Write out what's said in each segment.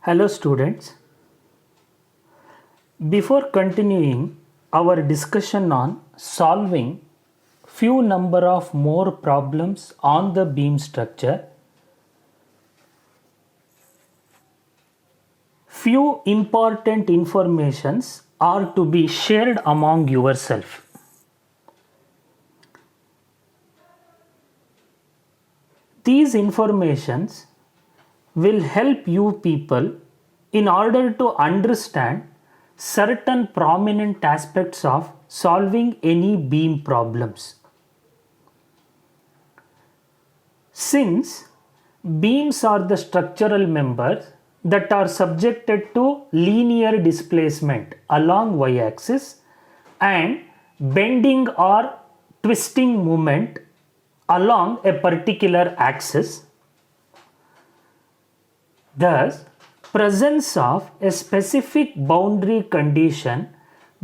Hello students. Before continuing our discussion on solving few number of more problems on the beam structure, few important informations are to be shared among yourself. These informations will help you people in order to understand certain prominent aspects of solving any beam problems. Since beams are the structural members that are subjected to linear displacement along y-axis and bending or twisting movement along a particular axis, thus presence of a specific boundary condition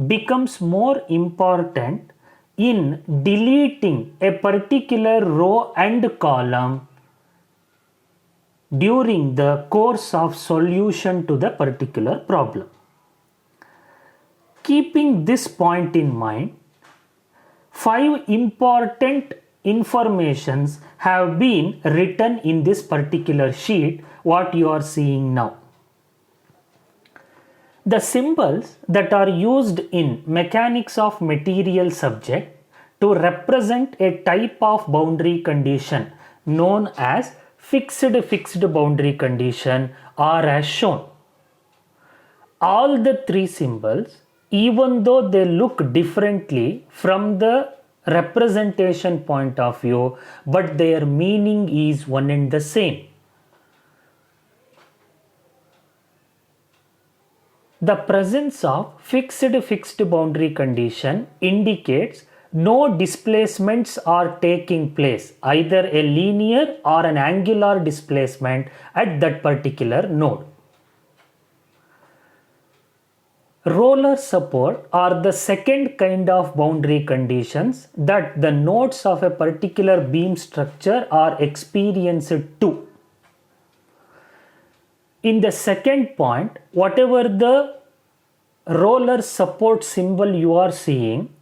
becomes more important in deleting a particular row and column during the course of solution to the particular problem. Keeping this point in mind, 5 important informations have been written in this particular sheet what you are seeing now. The symbols that are used in mechanics of material subject to represent a type of boundary condition known as fixed boundary condition are as shown. All the 3 symbols, even though they look differently from the representation point of view, but their meaning is one and the same. The presence of fixed boundary condition indicates no displacements are taking place, either a linear or an angular displacement at that particular node. Roller support are the second kind of boundary conditions that the nodes of a particular beam structure are experienced to. In the second point, whatever the roller support symbol you are seeing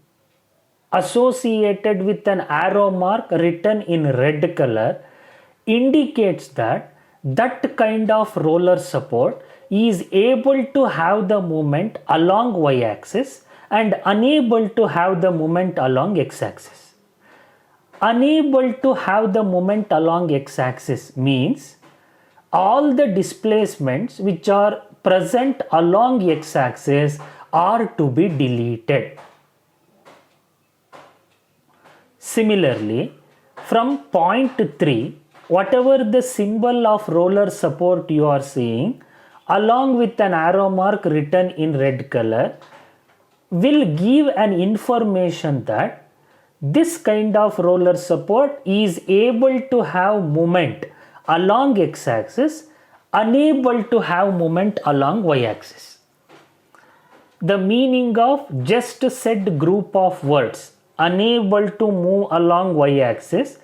associated with an arrow mark written in red color indicates that that kind of roller support is able to have the movement along y-axis and unable to have the movement along x-axis. Unable to have the movement along x-axis means all the displacements which are present along x-axis are to be deleted. Similarly, from point 3, whatever the symbol of roller support you are seeing along with an arrow mark written in red color will give an information that this kind of roller support is able to have movement along x-axis, unable to have movement along y-axis. The meaning of just said group of words unable to move along y-axis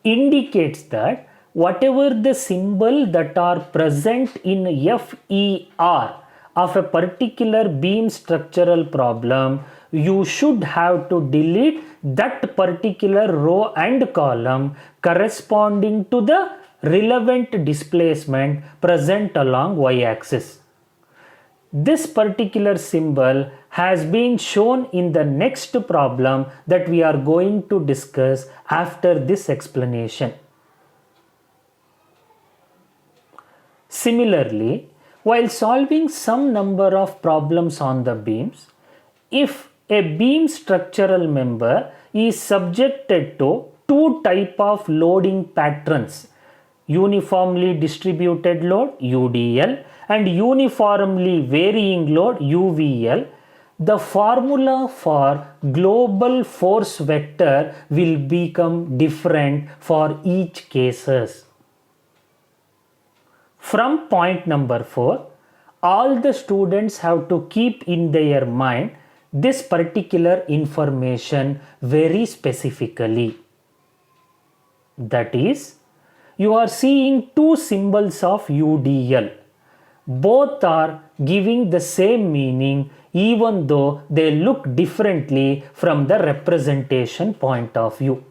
indicates that whatever the symbol that are present in FER of a particular beam structural problem, you should have to delete that particular row and column corresponding to the relevant displacement present along y-axis. This particular symbol has been shown in the next problem that we are going to discuss after this explanation. Similarly, while solving some number of problems on the beams, if a beam structural member is subjected to 2 types of loading patterns, uniformly distributed load UDL and uniformly varying load UVL, the formula for global force vector will become different for each cases. From point number 4, all the students have to keep in their mind this particular information very specifically. That is, you are seeing 2 symbols of UDL. both are giving the same meaning even though they look differently from the representation point of view.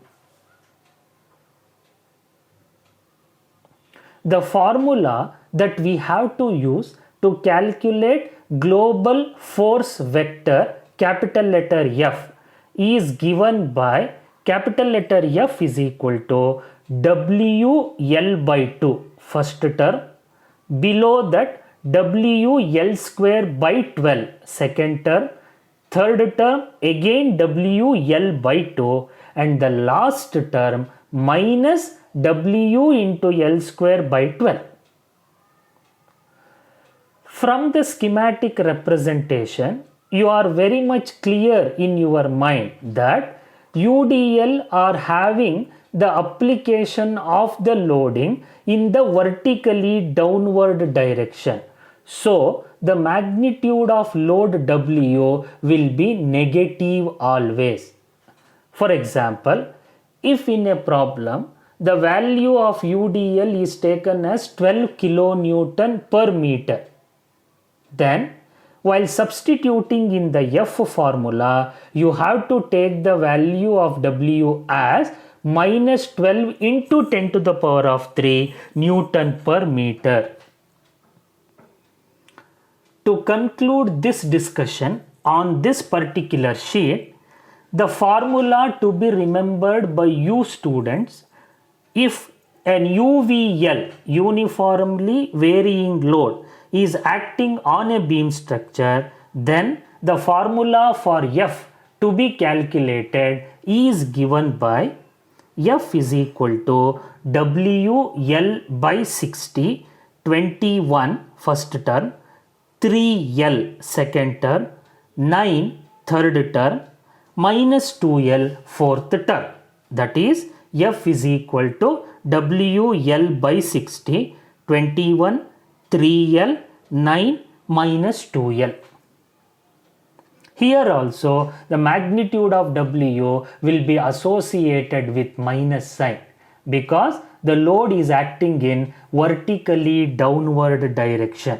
The formula that we have to use to calculate global force vector capital letter F is given by capital letter F is equal to WL by 2 first term, below that WL square by 12 second term, third term again WL by 2 and the last term minus W into L square by 12. From the schematic representation, you are very much clear in your mind that UDL are having the application of the loading in the vertically downward direction. So, the magnitude of load W will be negative always. For example, if in a problem, the value of UDL is taken as 12 kilonewton per meter, then while substituting in the F formula, you have to take the value of W as minus 12 into 10 to the power of 3 Newton per meter. To conclude this discussion on this particular sheet, the formula to be remembered by you students: if an UVL, uniformly varying load, is acting on a beam structure, then the formula for F to be calculated is given by F is equal to WL by 60, 21 first term, 3L second term, 9 third term, minus 2L fourth term. That is, F is equal to WL by 60, 21, 3L, 9 minus 2L. Here also the magnitude of W will be associated with minus sign because the load is acting in vertically downward direction.